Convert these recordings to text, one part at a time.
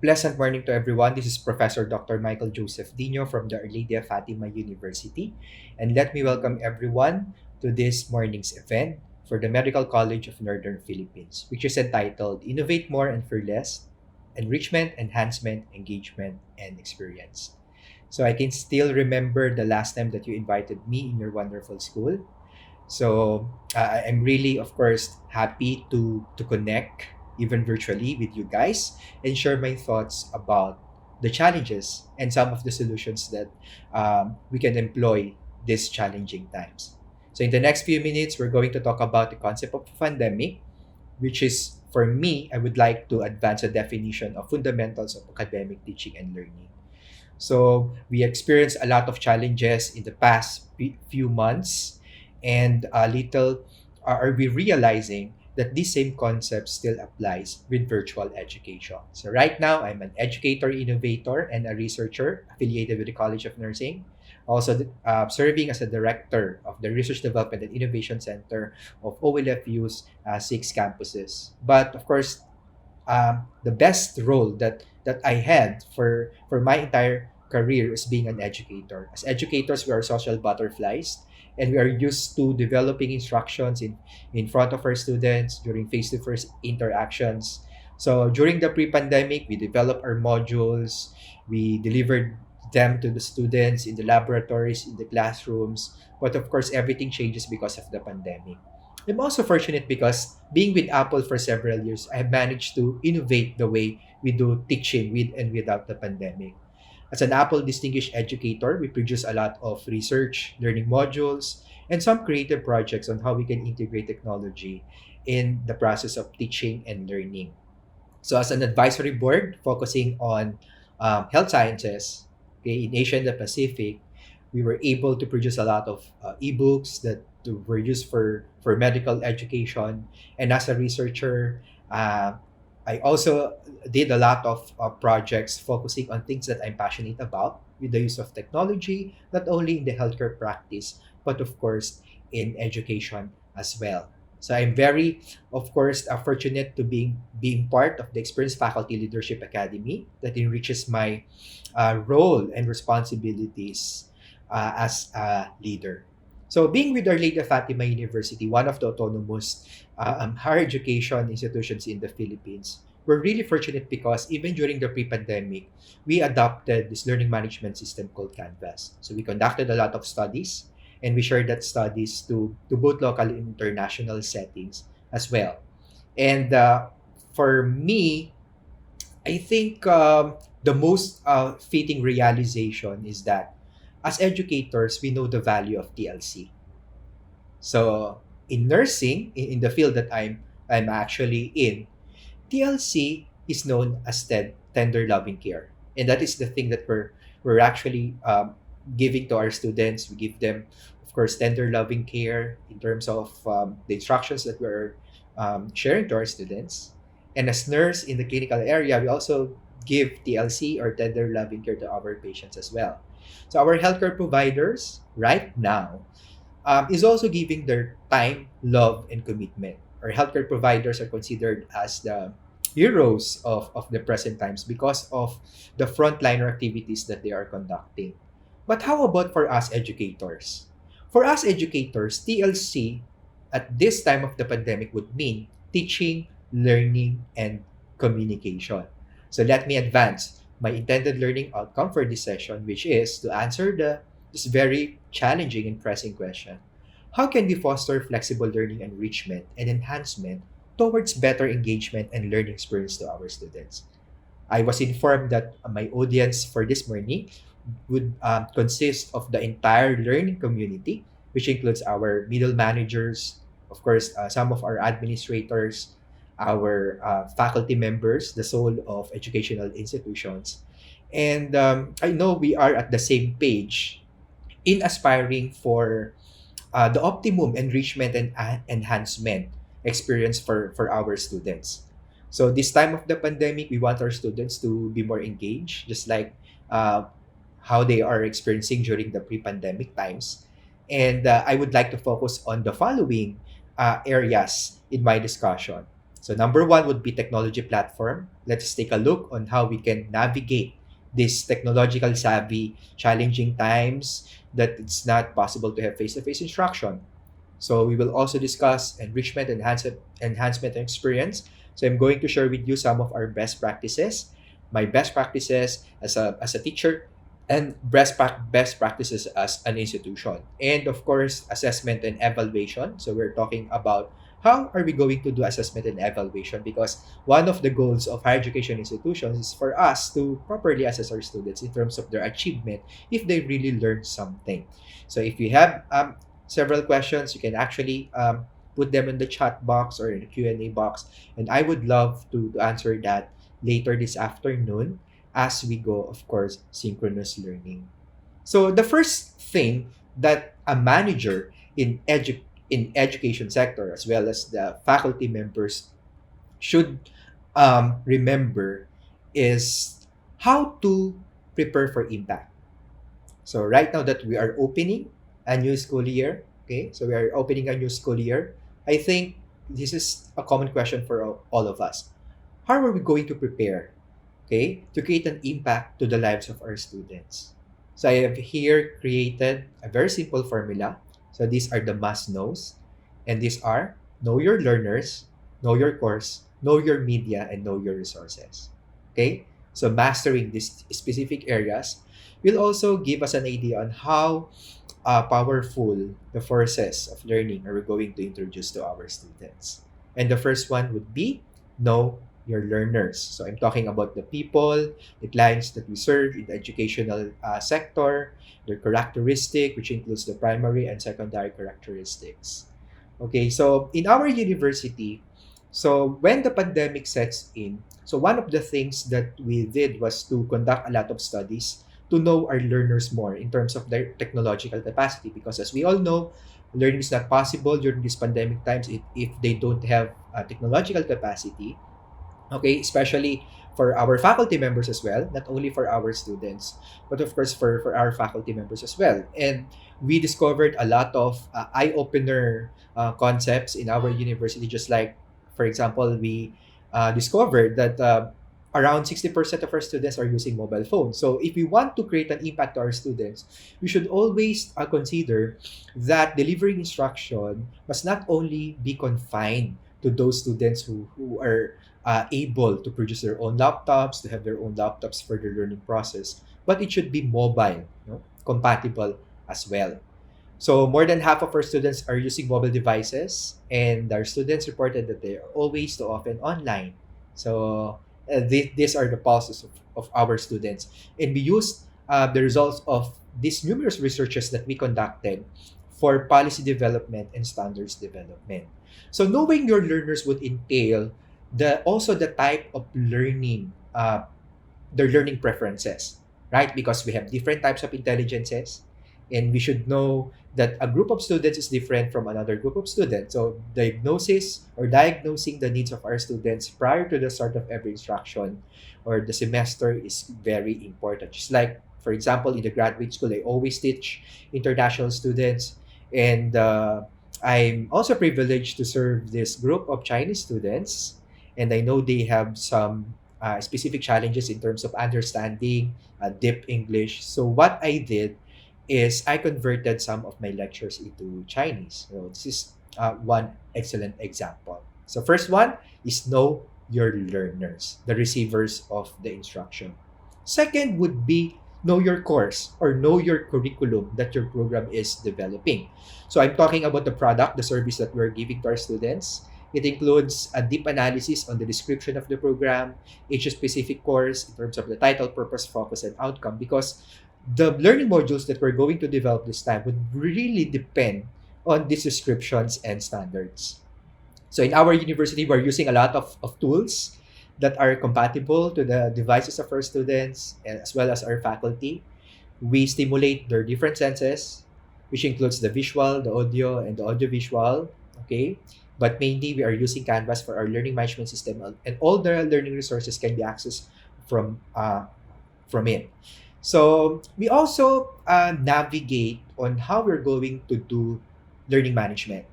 pleasant morning to everyone. This is Professor Dr. Michael Joseph Dino from the Our Lady of Fatima University. And let me welcome everyone to this morning's event for the Medical College of Northern Philippines, which is entitled Innovate More and for Less, Enrichment, Enhancement, Engagement, and Experience. So I can still remember the last time that you invited me in your wonderful school. So I'm really, of course, happy to connect even virtually with you guys and share my thoughts about the challenges and some of the solutions that we can employ these challenging times. So in the next few minutes, we're going to talk about the concept of pandemic, which is for me, I would like to advance a definition of fundamentals of academic teaching and learning. So we experienced a lot of challenges in the past few months, and little are we realizing that this same concept still applies with virtual education. So right now, I'm an educator, innovator, and a researcher affiliated with the College of Nursing. Also, serving as a director of the Research Development and Innovation Center of OLFU's 6 campuses. But of course, the best role that I had for my entire career is being an educator. As educators, we are social butterflies, and we are used to developing instructions in front of our students during face-to-face interactions. So during the pre-pandemic, we developed our modules, we delivered them to the students in the laboratories, in the classrooms. But of course, everything changes because of the pandemic. I'm also fortunate because being with Apple for several years, I have managed to innovate the way we do teaching with and without the pandemic. As an Apple Distinguished Educator, we produce a lot of research, learning modules, and some creative projects on how we can integrate technology in the process of teaching and learning. So, as an advisory board focusing on health sciences, okay, in Asia and the Pacific, we were able to produce a lot of ebooks that were used for medical education. And as a researcher, I also did a lot of projects focusing on things that I'm passionate about with the use of technology, not only in the healthcare practice, but of course in education as well. So I'm very, of course, fortunate to being part of the Experienced Faculty Leadership Academy that enriches my role and responsibilities as a leader. So being with Our Lady of Fatima University, one of the autonomous higher education institutions in the Philippines, we're really fortunate because even during the pre-pandemic, we adopted this learning management system called Canvas. So we conducted a lot of studies and we shared that studies to both local and international settings as well. And for me, I think the most fitting realization is that as educators, we know the value of TLC. So in nursing, in the field that I'm actually in, TLC is known as tender loving care, and that is the thing that we're actually giving to our students. We give them, of course, tender loving care in terms of the instructions that we're sharing to our students. And as nurse in the clinical area, we also give TLC or tender loving care to our patients as well. So our healthcare providers right now is also giving their time, love, and commitment. Our healthcare providers are considered as the heroes of the present times because of the frontliner activities that they are conducting. But how about for us educators? For us educators, TLC at this time of the pandemic would mean teaching, learning, and communication. So let me advance my intended learning outcome for this session, which is to answer this very challenging and pressing question. How can we foster flexible learning enrichment and enhancement towards better engagement and learning experience to our students? I was informed that my audience for this morning would consist of the entire learning community, which includes our middle managers, of course, some of our administrators, our faculty members, the soul of educational institutions. And I know we are at the same page in aspiring for the optimum enrichment and enhancement experience for our students. So this time of the pandemic, we want our students to be more engaged, just like how they are experiencing during the pre-pandemic times. And I would like to focus on the following areas in my discussion. So number one would be technology platform. Let's take a look on how we can navigate this technological savvy, challenging times that it's not possible to have face-to-face instruction. So we will also discuss enrichment, enhancement, and experience. So I'm going to share with you some of our best practices, my best practices as a teacher, and best practices as an institution. And of course, assessment and evaluation. So we're talking about how are we going to do assessment and evaluation, because one of the goals of higher education institutions is for us to properly assess our students in terms of their achievement if they really learned something. So if you have several questions, you can actually put them in the chat box or in the Q&A box, and I would love to answer that later this afternoon as we go, of course, synchronous learning. So the first thing that a manager in education sector, as well as the faculty members, should remember is how to prepare for impact. So right now that we are opening a new school year, okay, so we are opening a new school year, I think this is a common question for all of us. How are we going to prepare, okay, to create an impact to the lives of our students? So I have here created a very simple formula. So these are the must knows, and these are know your learners, know your course, know your media, and know your resources. Okay, so mastering these specific areas will also give us an idea on how powerful the forces of learning are we going to introduce to our students. And the first one would be know your learners. So I'm talking about the people, the clients that we serve in the educational sector, their characteristic, which includes the primary and secondary characteristics. Okay, so in our university, so when the pandemic sets in, so one of the things that we did was to conduct a lot of studies to know our learners more in terms of their technological capacity, because as we all know, learning is not possible during these pandemic times if they don't have technological capacity. Okay, especially for our faculty members as well, not only for our students, but of course for our faculty members as well. And we discovered a lot of eye-opener concepts in our university, just like, for example, we discovered that around 60% of our students are using mobile phones. So if we want to create an impact to our students, we should always consider that delivering instruction must not only be confined to those students who are able to produce their own laptops, to have their own laptops for their learning process, but it should be mobile, compatible as well. So more than half of our students are using mobile devices, and our students reported that they are always too often online. So these are the pulses of our students. And we used the results of these numerous researches that we conducted for policy development and standards development. So knowing your learners would entail the type of learning, their learning preferences, right? Because we have different types of intelligences, and we should know that a group of students is different from another group of students. So diagnosing the needs of our students prior to the start of every instruction or the semester is very important. Just like, for example, in the graduate school, I always teach international students, and I'm also privileged to serve this group of Chinese students, and I know they have some specific challenges in terms of understanding deep English. So what I did is I converted some of my lectures into Chinese. So this is one excellent example. So first one is know your learners, the receivers of the instruction. Second would be know your course or know your curriculum that your program is developing. So I'm talking about the product, the service that we're giving to our students. It includes a deep analysis on the description of the program, each specific course in terms of the title, purpose, focus, and outcome, because the learning modules that we're going to develop this time would really depend on these descriptions and standards. So in our university, we're using a lot of tools that are compatible to the devices of our students as well as our faculty. We stimulate their different senses, which includes the visual, the audio, and the audiovisual. Okay, but mainly we are using Canvas for our learning management system, and all the learning resources can be accessed from it. So we also navigate on how we're going to do learning management,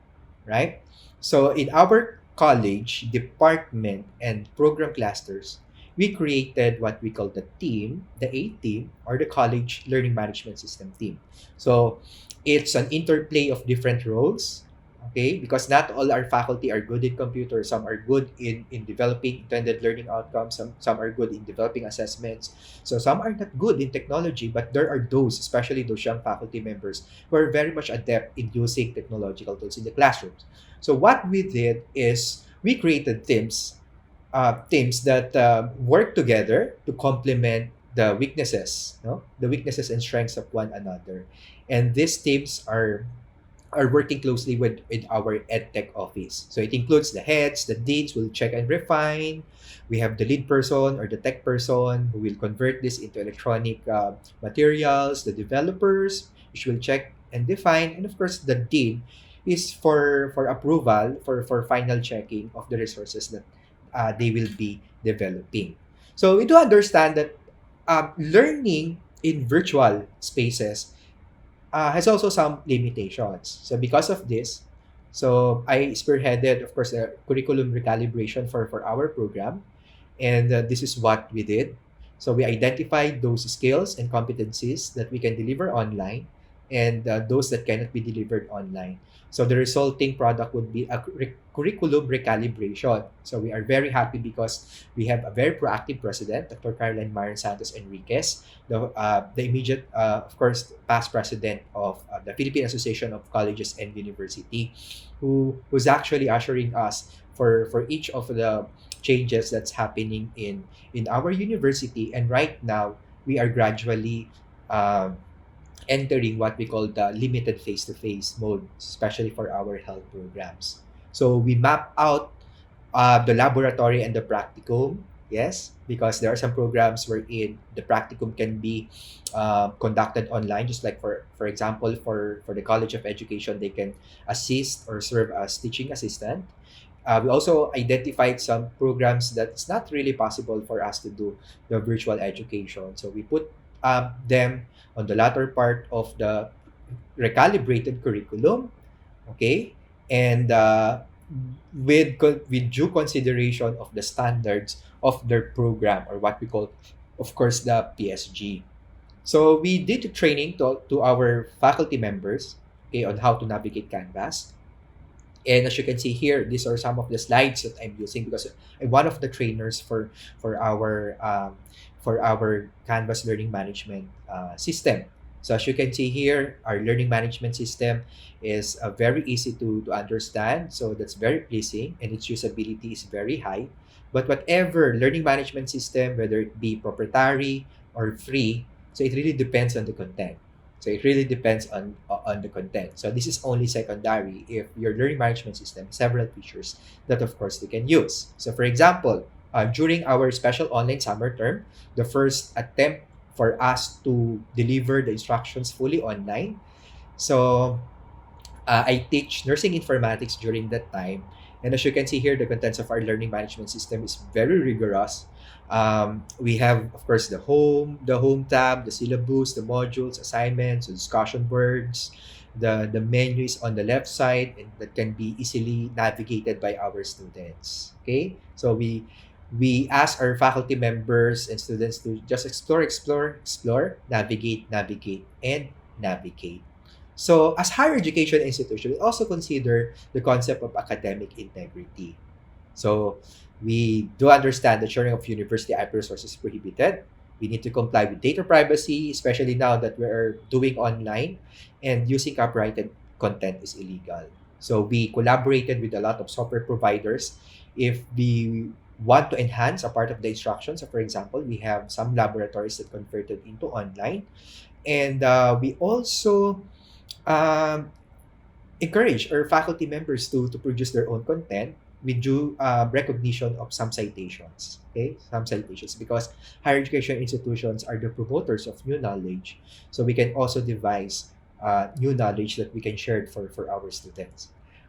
right? So in our college, department, and program clusters, we created what we call the team, the A team, or the college learning management system team. So it's an interplay of different roles, okay? Because not all our faculty are good in computers. Some are good in developing intended learning outcomes. Some are good in developing assessments. So some are not good in technology, but there are those, especially those young faculty members, who are very much adept in using technological tools in the classrooms. So what we did is we created teams that work together to complement the weaknesses, no? The weaknesses and strengths of one another. And these teams are working closely with our EdTech office. So it includes the heads, the deans will check and refine. We have the lead person or the tech person who will convert this into electronic materials, the developers, which will check and define, and of course the dean is for approval for final checking of the resources that they will be developing. So we do understand that learning in virtual spaces has also some limitations. So because of this, so I spearheaded, of course, a curriculum recalibration for our program, and this is what we did. So we identified those skills and competencies that we can deliver online, and those that cannot be delivered online. So the resulting product would be a curriculum recalibration. So we are very happy because we have a very proactive president, Dr. Caroline Marin Santos Enriquez, the immediate, of course, past president of the Philippine Association of Colleges and University, who's actually ushering us for each of the changes that's happening in our university. And right now, we are gradually entering what we call the limited face-to-face mode, especially for our health programs. So we map out the laboratory and the practicum, yes, because there are some programs wherein the practicum can be conducted online, just like for example, for the College of Education, they can assist or serve as teaching assistant. We also identified some programs that it's not really possible for us to do the virtual education. So we put them on the latter part of the recalibrated curriculum, okay, and with due consideration of the standards of their program, or what we call, of course, the PSG. So we did the training to our faculty members, okay, on how to navigate Canvas. And as you can see here, these are some of the slides that I'm using because I'm one of the trainers for our Canvas learning management system. So as you can see here, our learning management system is very easy to understand. So that's very pleasing, and its usability is very high. But whatever learning management system, whether it be proprietary or free, so it really depends on the content. So it really depends on the content. So this is only secondary if your learning management system has several features that of course they can use. So for example, during our special online summer term, the first attempt for us to deliver the instructions fully online. So I teach nursing informatics during that time. And as you can see here, the contents of our learning management system is very rigorous. We have, of course, the home tab, the syllabus, the modules, assignments, the discussion boards. The menu is on the left side, and that can be easily navigated by our students. Okay, so we ask our faculty members and students to just explore, navigate, and navigate. So, as higher education institution, we also consider the concept of academic integrity. So, we do understand that sharing of university IP resources is prohibited. We need to comply with data privacy, especially now that we're doing online, and using copyrighted content is illegal. So, we collaborated with a lot of software providers. If we want to enhance a part of the instruction, so for example, we have some laboratories that converted into online, and we also um, encourage our faculty members to produce their own content with due recognition of some citations. Okay, some citations, because higher education institutions are the promoters of new knowledge. So we can also devise new knowledge that we can share for our students.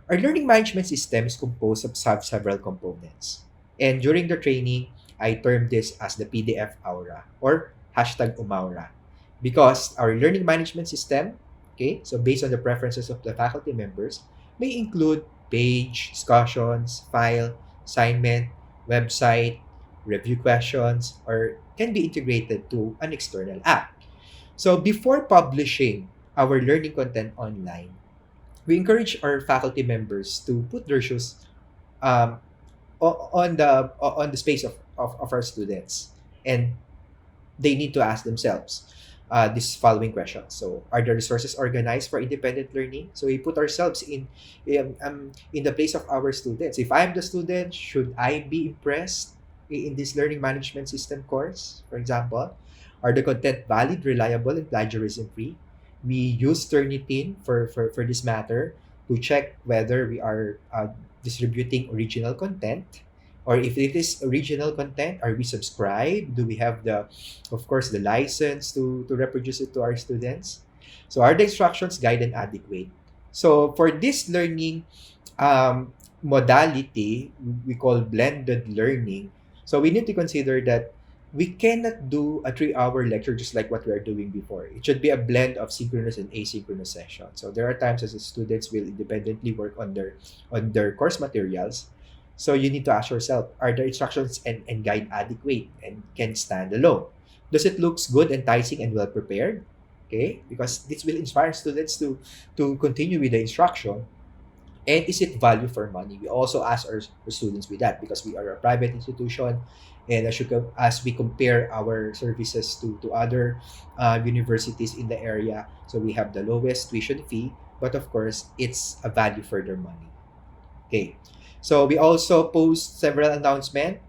Our learning management system is composed of several components. And during the training, I termed this as the PDF aura or hashtag umaura, because our learning management system, okay, so based on the preferences of the faculty members, may include page, discussions, file, assignment, website, review questions, or can be integrated to an external app. So before publishing our learning content online, we encourage our faculty members to put their shoes um, on the space of our students, and they need to ask themselves this following question. So, are the resources organized for independent learning? So we put ourselves in the place of our students. If I'm the student, should I be impressed in this learning management system course, for example? Are the content valid, reliable, and plagiarism free? We use Turnitin for this matter to check whether we are distributing original content, or if it is original content, are we subscribed? Do we have the, of course, the license to reproduce it to our students? So are the instructions guide and adequate? So for this learning modality, we call blended learning. So we need to consider that we cannot do a 3-hour lecture just like what we are doing before. It should be a blend of synchronous and asynchronous sessions. So there are times as the students will independently work on their course materials. So you need to ask yourself, are the instructions and guide adequate and can stand alone? Does it looks good, enticing, and well prepared? Okay, because this will inspire students to continue with the instruction. And is it value for money? We also ask our students with that because we are a private institution, and as we compare our services to other universities in the area, so we have the lowest tuition fee, but of course, it's a value for their money. Okay. So we also post several announcements.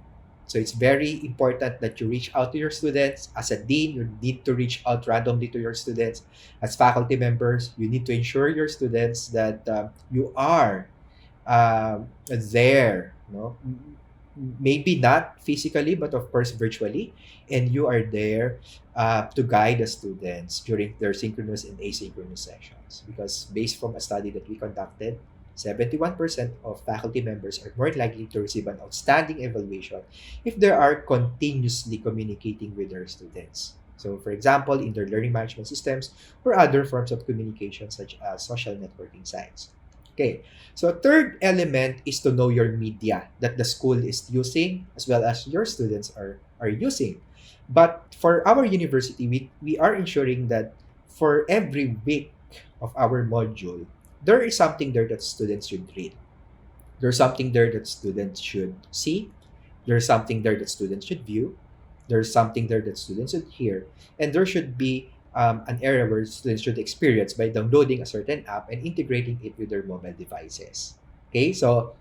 So it's very important that you reach out to your students. As a dean, you need to reach out randomly to your students. As faculty members, you need to ensure your students that you are there. No, maybe not physically, but of course virtually, and you are there to guide the students during their synchronous and asynchronous sessions. Because based from a study that we conducted, 71% of faculty members are more likely to receive an outstanding evaluation if they are continuously communicating with their students. So, for example, in their learning management systems or other forms of communication such as social networking sites. Okay, so third element is to know your media that the school is using as well as your students are using. But for our university, we are ensuring that for every week of our module, there is something there that students should read. There's something there that students should see. There's something there that students should view. There's something there that students should hear. And there should be an area where students should experience by downloading a certain app and integrating it with their mobile devices. Okay, so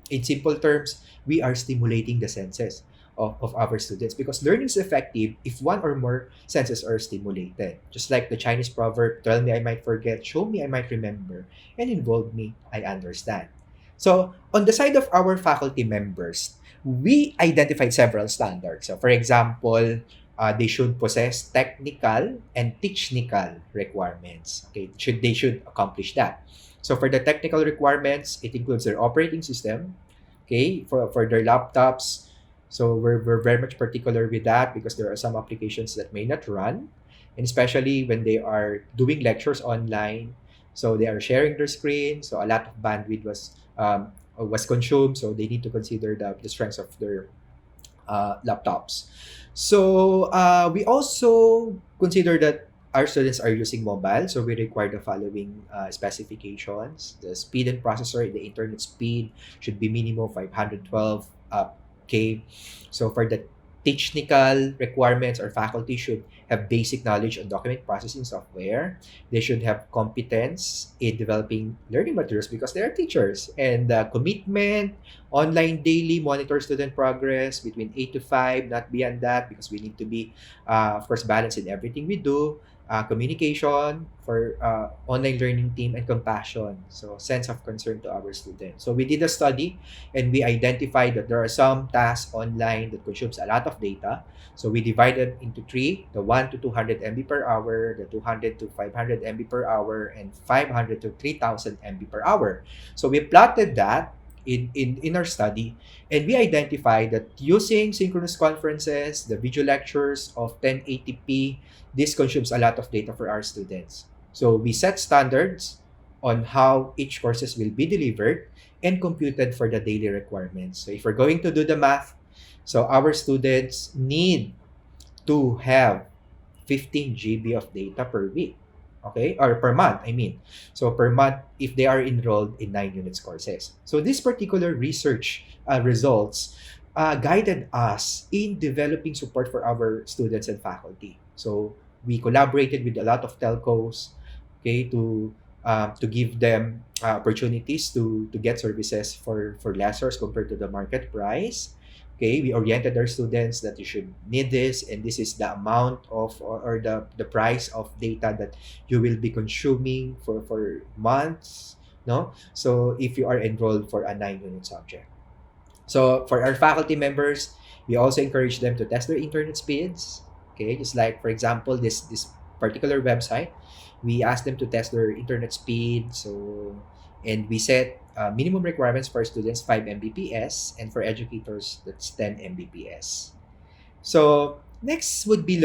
in simple terms, we are stimulating the senses of our students because learning is effective if one or more senses are stimulated. Just like the Chinese proverb, tell me I might forget, show me I might remember, and involve me, I understand. So on the side of our faculty members, we identified several standards. So for example, they should possess technical and technical requirements. Okay, they should accomplish that. So for the technical requirements, it includes their operating system, okay, for their laptops. So we're very much particular with that because there are some applications that may not run, and especially when they are doing lectures online. So they are sharing their screen, so a lot of bandwidth was consumed. So they need to consider the strengths of their laptops. So we also consider that our students are using mobile, so we require the following specifications. The speed and processor, the internet speed should be minimum 512 K. So for the technical requirements, our faculty should have basic knowledge on document processing software. They should have competence in developing learning materials because they are teachers. And commitment, online daily, monitor student progress between 8 to 5, not beyond that because we need to be, of course, balanced in everything we do. Communication for online learning team, and compassion. So sense of concern to our students. So we did a study and we identified that there are some tasks online that consumes a lot of data. So we divided into three: the 1 to 200 MB per hour, the 200 to 500 MB per hour, and 500 to 3000 MB per hour. So we plotted that in our study, and we identified that using synchronous conferences, the video lectures of 1080p, this consumes a lot of data for our students. So we set standards on how each courses will be delivered and computed for the daily requirements. So if we're going to do the math, so our students need to have 15 GB of data per week. Okay? Or per month, I mean. So per month, if they are enrolled in 9 units courses. So this particular research results guided us in developing support for our students and faculty. So we collaborated with a lot of telcos, okay, to give them opportunities to get services for lesser compared to the market price. Okay, we oriented our students that you should need this, and this is the amount of or the price of data that you will be consuming for months. No, so if you are enrolled for a 9 unit subject. So for our faculty members, we also encourage them to test their internet speeds. Okay, just like for example, this particular website, we ask them to test their internet speed. So, and we set minimum requirements for students 5 Mbps, and for educators that's 10 Mbps. So next would be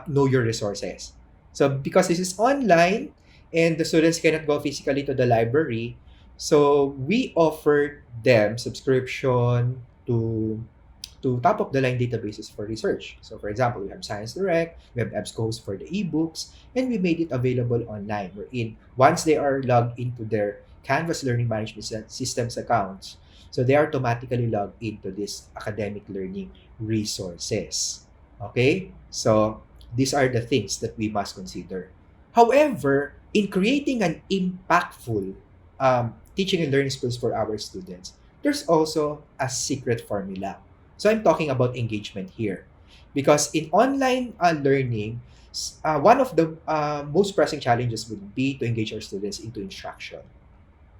know your resources. So because this is online and the students cannot go physically to the library, so we offered them subscription to top of the line databases for research. So for example, we have Science Direct, we have EBSCOs for the ebooks, and we made it available online. Wherein once they are logged into their Canvas Learning Management Systems accounts, so they are automatically logged into this academic learning resources. Okay? So these are the things that we must consider. However, in creating an impactful teaching and learning skills for our students, there's also a secret formula. So I'm talking about engagement here. Because in online learning, one of the most pressing challenges would be to engage our students into instruction.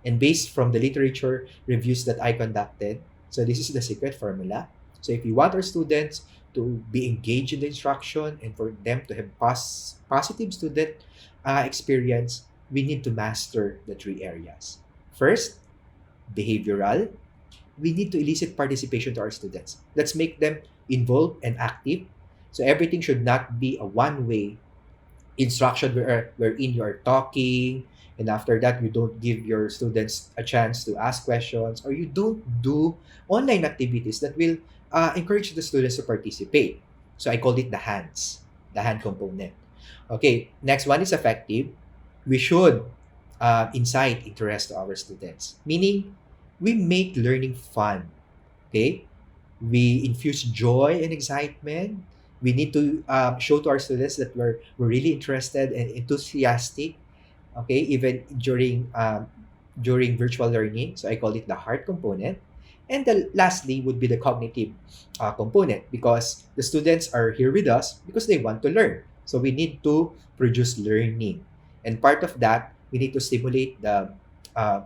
And based from the literature reviews that I conducted, so this is the secret formula. So if you want our students to be engaged in the instruction and for them to have positive student experience, we need to master the three areas. First, behavioral. We need to elicit participation to our students. Let's make them involved and active. So everything should not be a one-way instruction wherein you are talking, and after that you don't give your students a chance to ask questions, or you don't do online activities that will encourage the students to participate. So I called it the hand component. Okay, next one is effective. We should incite interest to our students, meaning we make learning fun. Okay, we infuse joy and excitement. We need to show to our students that we're really interested and enthusiastic. Okay, even during virtual learning. So I call it the heart component. And the lastly would be the cognitive component, because the students are here with us because they want to learn. So we need to produce learning. And part of that, we need to stimulate the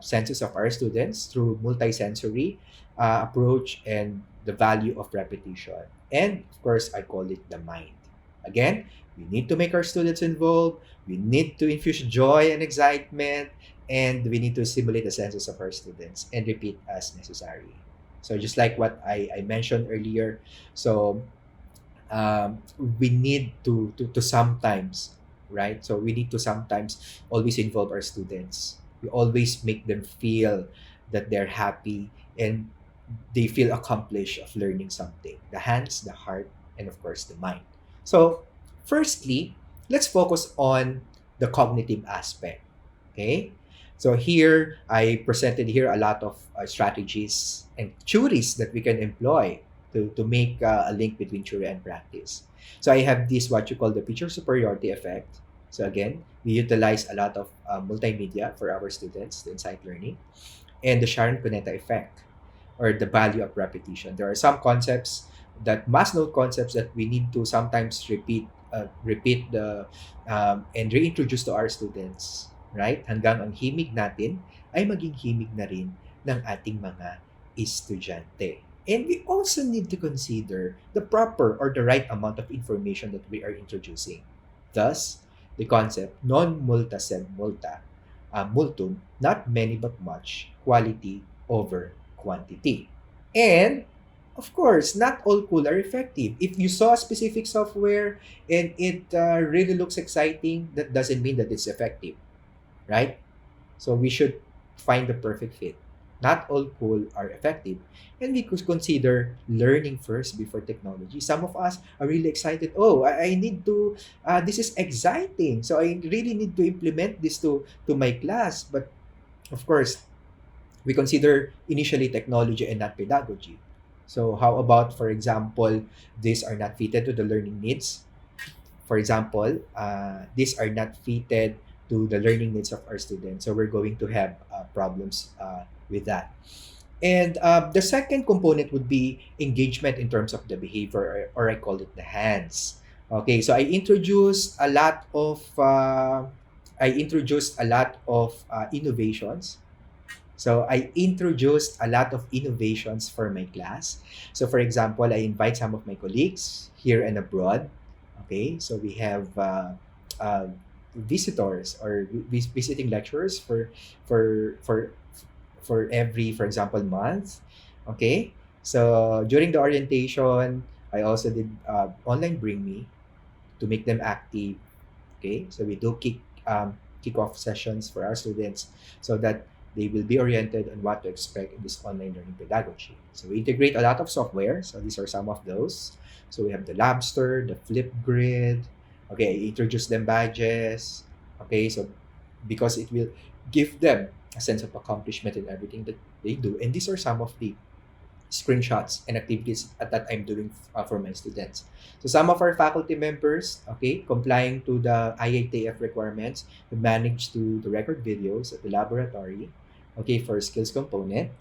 senses of our students through multisensory approach and the value of repetition. And of course, I call it the mind. Again, we need to make our students involved. We need to infuse joy and excitement, and we need to stimulate the senses of our students and repeat as necessary. So just like what I mentioned earlier, so we need to sometimes, right? So we need to sometimes always involve our students. We always make them feel that they're happy and they feel accomplished of learning something. The hands, the heart, and of course the mind. So firstly, let's focus on the cognitive aspect. Okay? So here, I presented here a lot of strategies and theories that we can employ to make a link between theory and practice. So I have this what you call the picture superiority effect. So again, we utilize a lot of multimedia for our students, the insight learning, and the Sharon-Cuneta effect, or the value of repetition. There are some concepts that must know concepts that we need to sometimes repeat and reintroduce to our students, right? Hanggang ang himig natin ay maging himig na rin ng ating mga estudyante. And we also need to consider the proper or the right amount of information that we are introducing. Thus, the concept non multa sed multa, multum, not many but much, quality over quantity. And of course, not all cool are effective. If you saw a specific software and it really looks exciting, that doesn't mean that it's effective, right? So we should find the perfect fit. Not all tool are effective, and we could consider learning first before technology. Some of us are really excited. Oh, I need to. This is exciting. So I really need to implement this to my class. But of course, we consider initially technology and not pedagogy. So how about, for example, these are not fitted to the learning needs. For example, these are not fitted to the learning needs of our students. So we're going to have problems with that. And the second component would be engagement in terms of the behavior, or I call it the hands. Okay, so I introduced a lot of innovations. So I introduced a lot of innovations for my class. So for example, I invite some of my colleagues here and abroad. Okay, so we have uh, visitors or visiting lecturers for for for every, for example, month. Okay, so during the orientation, I also did online bring me to make them active. Okay, so we do kick-off sessions for our students so that they will be oriented on what to expect in this online learning pedagogy. So we integrate a lot of software. So these are some of those. So we have the Labster, the Flipgrid. Okay, I introduce them badges. Okay, so because it will give them a sense of accomplishment in everything that they do. And these are some of the screenshots and activities that I'm doing for my students. So some of our faculty members, okay, complying to the IATF requirements, we managed to record videos at the laboratory, okay, for skills component,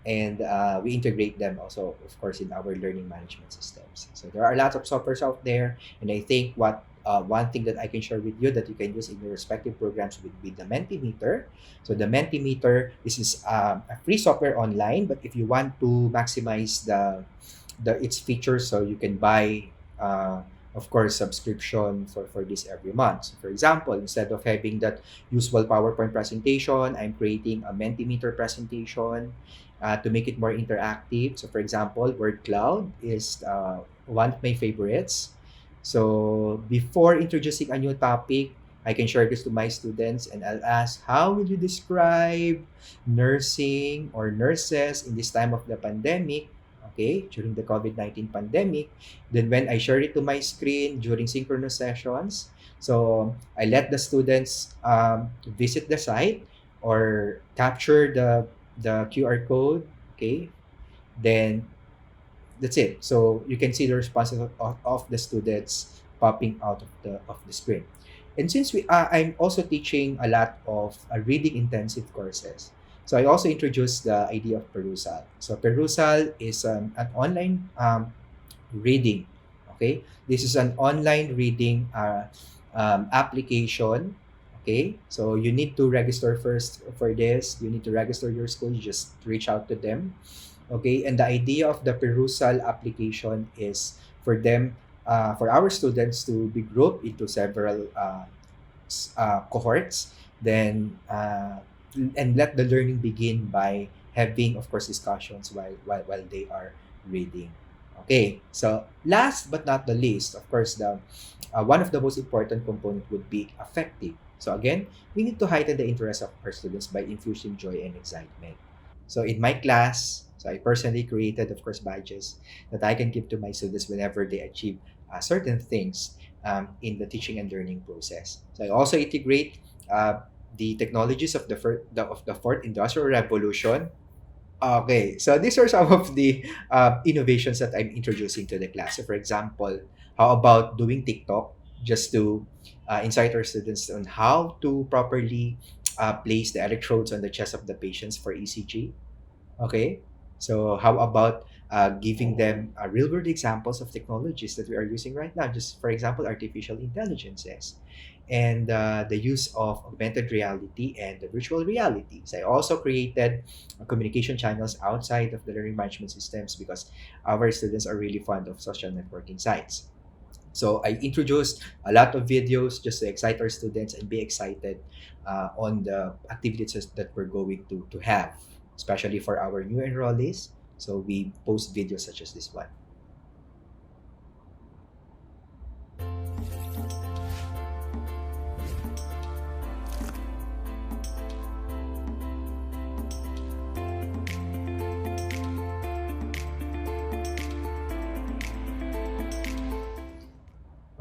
and we integrate them also, of course, in our learning management systems. So there are lots of softwares out there, and I think what one thing that I can share with you that you can use in your respective programs would be the Mentimeter. So the Mentimeter, this is a free software online, but if you want to maximize the its features, so you can buy, of course, subscription for this every month. So for example, instead of having that usual PowerPoint presentation, I'm creating a Mentimeter presentation to make it more interactive. So for example, word cloud is one of my favorites. So before introducing a new topic, I can share this to my students and I'll ask, how will you describe nursing or nurses in this time of the pandemic? Okay, during the COVID-19 pandemic. Then when I share it to my screen during synchronous sessions, so I let the students visit the site or capture the QR code. Okay, then that's it. So you can see the responses of the students popping out of the screen. And since I'm also teaching a lot of reading intensive courses, so I also introduced the idea of perusal. So perusal is an online reading. Okay, this is an online reading application. Okay, so you need to register first for this. You need to register your school. You just reach out to them. Okay, and the idea of the perusal application is for them, for our students to be grouped into several cohorts, then and let the learning begin by having, of course, discussions while they are reading. Okay, so last but not the least, of course, the one of the most important component would be affective. So again, we need to heighten the interest of our students by infusing joy and excitement. So in my class, so I personally created, of course, badges that I can give to my students whenever they achieve certain things in the teaching and learning process. So I also integrate the technologies of the fourth industrial revolution. Okay, so these are some of the innovations that I'm introducing to the class. So for example, how about doing TikTok just to incite our students on how to properly place the electrodes on the chest of the patients for ECG? Okay. So how about giving them real world examples of technologies that we are using right now? Just for example, artificial intelligences and the use of augmented reality and the virtual realities. I also created communication channels outside of the learning management systems because our students are really fond of social networking sites. So I introduced a lot of videos just to excite our students and be excited on the activities that we're going to have, especially for our new enrollees. So we post videos such as this one.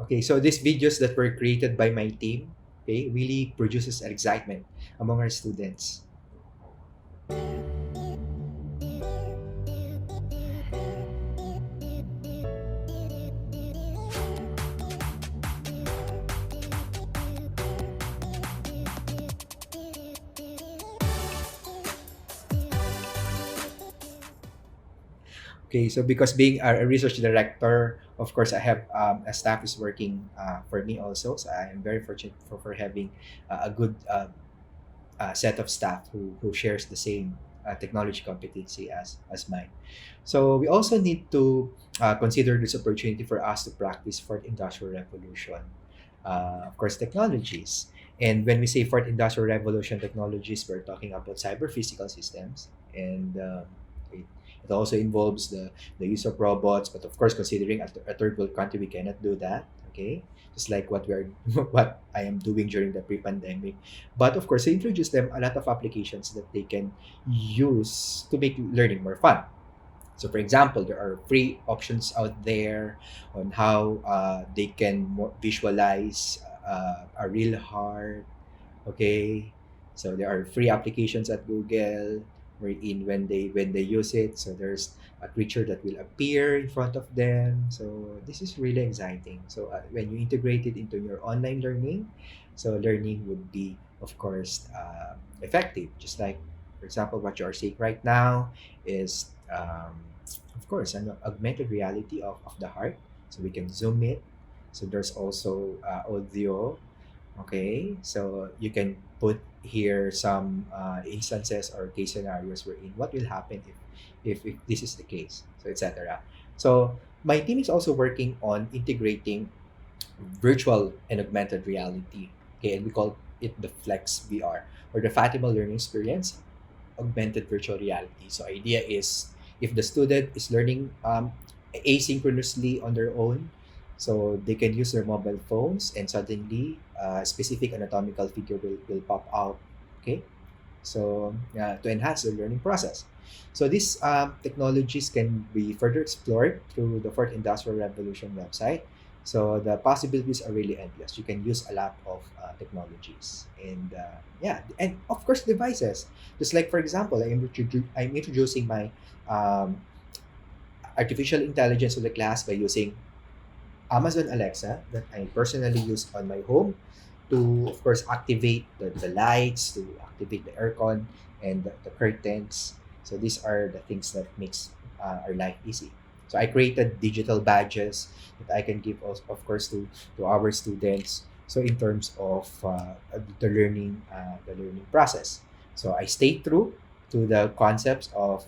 Okay, so these videos that were created by my team, okay, really produces excitement among our students. Okay, so because being a research director, of course, I have a staff is working for me also. So I am very fortunate for having a good set of staff who shares the same technology competency as mine. So we also need to consider this opportunity for us to practice fourth industrial revolution, of course, technologies. And when we say fourth industrial revolution technologies, we're talking about cyber physical systems, and it also involves the use of robots. But of course, considering a third world country, we cannot do that. Okay, just like what we're what I am doing during the pre-pandemic. But of course, I introduce them a lot of applications that they can use to make learning more fun. So, for example, there are free options out there on how they can visualize a real heart. Okay, so there are free applications at Google wherein when they use it, so there's a creature that will appear in front of them. So this is really exciting. So when you integrate it into your online learning, so learning would be, of course, effective. Just like, for example, what you are seeing right now is, of course, an augmented reality of the heart. So we can zoom it. So there's also audio. Okay, so you can put here some instances or case scenarios wherein what will happen if this is the case, so etc. So my team is also working on integrating virtual and augmented reality. Okay, and we call it the Flex VR or the Fatima Learning Experience augmented virtual reality. So idea is if the student is learning asynchronously on their own, so they can use their mobile phones and suddenly a specific anatomical figure will pop out. Okay, so to enhance the learning process. So these technologies can be further explored through the Fourth Industrial Revolution website. So the possibilities are really endless. You can use a lot of technologies, and yeah, and of course devices. Just like, for example, I'm introducing my um, artificial intelligence to the class by using Amazon Alexa that I personally use on my home to, of course, activate the lights, to activate the aircon and the curtains. So these are the things that makes our life easy. So I created digital badges that I can give, of course, to our students. So in terms of the learning process. So I stay true to the concepts of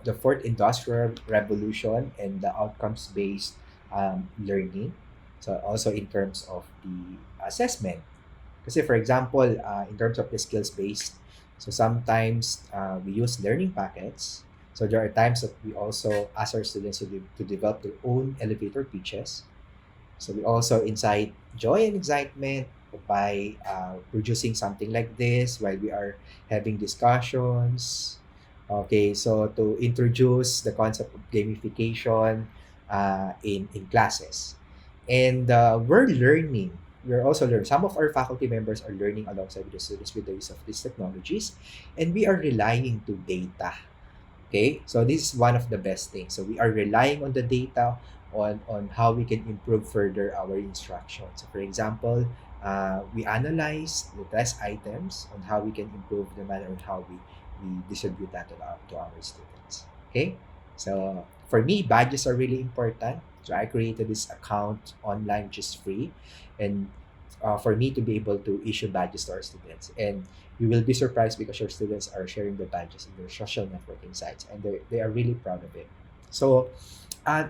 the fourth industrial revolution and the outcomes based learning. So also in terms of the assessment. Kasi for example, in terms of the skills based, so sometimes we use learning packets. So there are times that we also ask our students to develop their own elevator pitches. So we also incite joy and excitement by producing something like this while we are having discussions. Okay, so to introduce the concept of gamification in classes. And we're learning. We're also learning. Some of our faculty members are learning alongside with the students with the use of these technologies. And we are relying to data. Okay, so this is one of the best things. So we are relying on the data on how we can improve further our instruction. So for example, we analyze the test items on how we can improve the manner on how we distribute that to our students. Okay, so for me, badges are really important. So I created this account online, which is free, and for me to be able to issue badges to our students. And you will be surprised because your students are sharing the badges in their social networking sites, and they are really proud of it. So, uh,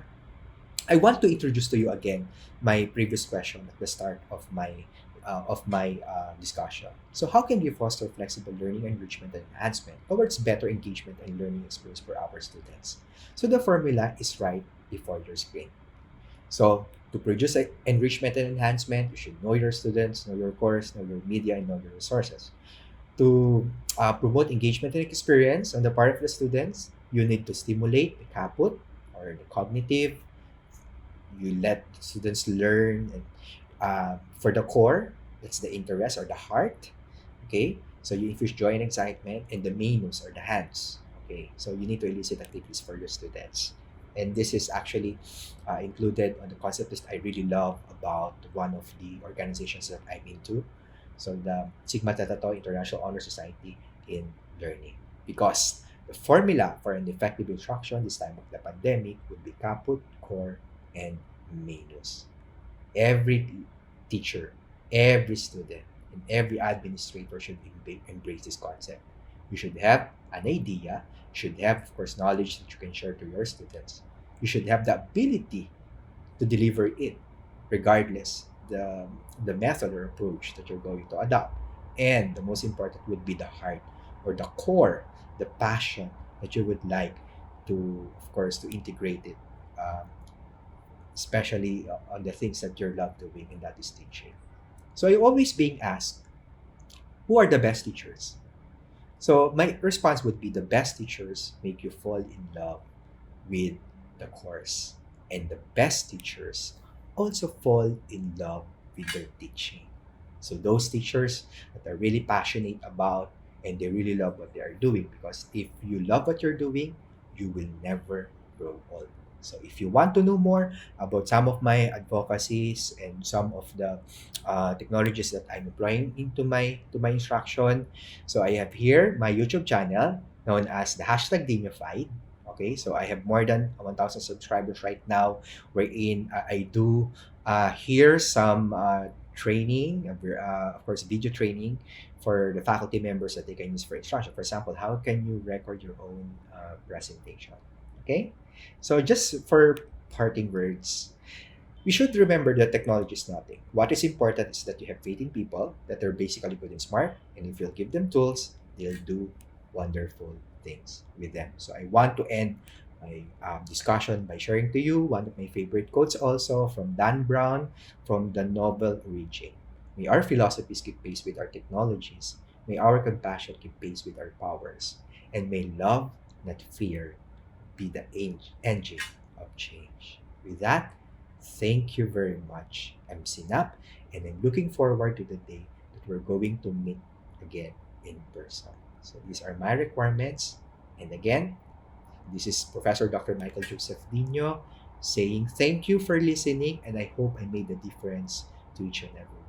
I want to introduce to you again my previous question at the start of my discussion. So, how can we foster flexible learning, enrichment, and enhancement towards better engagement and learning experience for our students? So, the formula is right before your screen. So, to produce enrichment and enhancement, you should know your students, know your course, know your media, and know your resources. To promote engagement and experience on the part of the students, you need to stimulate the caput or the cognitive, You let students learn, and for the core, that's the interest or the heart. Okay, so you infuse joy and excitement, and the menus or the hands. Okay, so you need to elicit activities for your students, and this is actually included on the concept list I really love about one of the organizations that I'm into. So the Sigma Theta Tau International Honor Society in Learning, because the formula for an effective instruction this time of the pandemic would be caput, core, and menus. Every teacher, every student, and every administrator should embrace this concept. You should have an idea. You should have, of course, knowledge that you can share to your students. You should have the ability to deliver it, regardless the method or approach that you're going to adopt. And the most important would be the heart or the core, the passion that you would like to, of course, to integrate it. Especially on the things that you love doing, and that is teaching. So I always being asked, who are the best teachers? So my response would be the best teachers make you fall in love with the course. And the best teachers also fall in love with their teaching. So those teachers that are really passionate about and they really love what they are doing, because if you love what you're doing, you will never grow old. So if you want to know more about some of my advocacies and some of the technologies that I'm applying into my instruction, so I have here my YouTube channel known as the hashtag Dinified. Okay, so I have more than 1,000 subscribers right now, wherein I do here some training, of course, video training for the faculty members that they can use for instruction. For example, how can you record your own presentation? Okay, so just for parting words, we should remember that technology is nothing. What is important is that you have faith in people, that they're basically good and smart, and if you'll give them tools, they'll do wonderful things with them. So I want to end my discussion by sharing to you one of my favorite quotes also from Dan Brown from the novel Origin. May our philosophies keep pace with our technologies. May our compassion keep pace with our powers. And may love, not fear, be the engine of change. With that, thank you very much. I'm Sinap, and I'm looking forward to the day that we're going to meet again in person. So these are my requirements. And again, this is Professor Dr. Michael Joseph Dino saying thank you for listening, and I hope I made a difference to each and every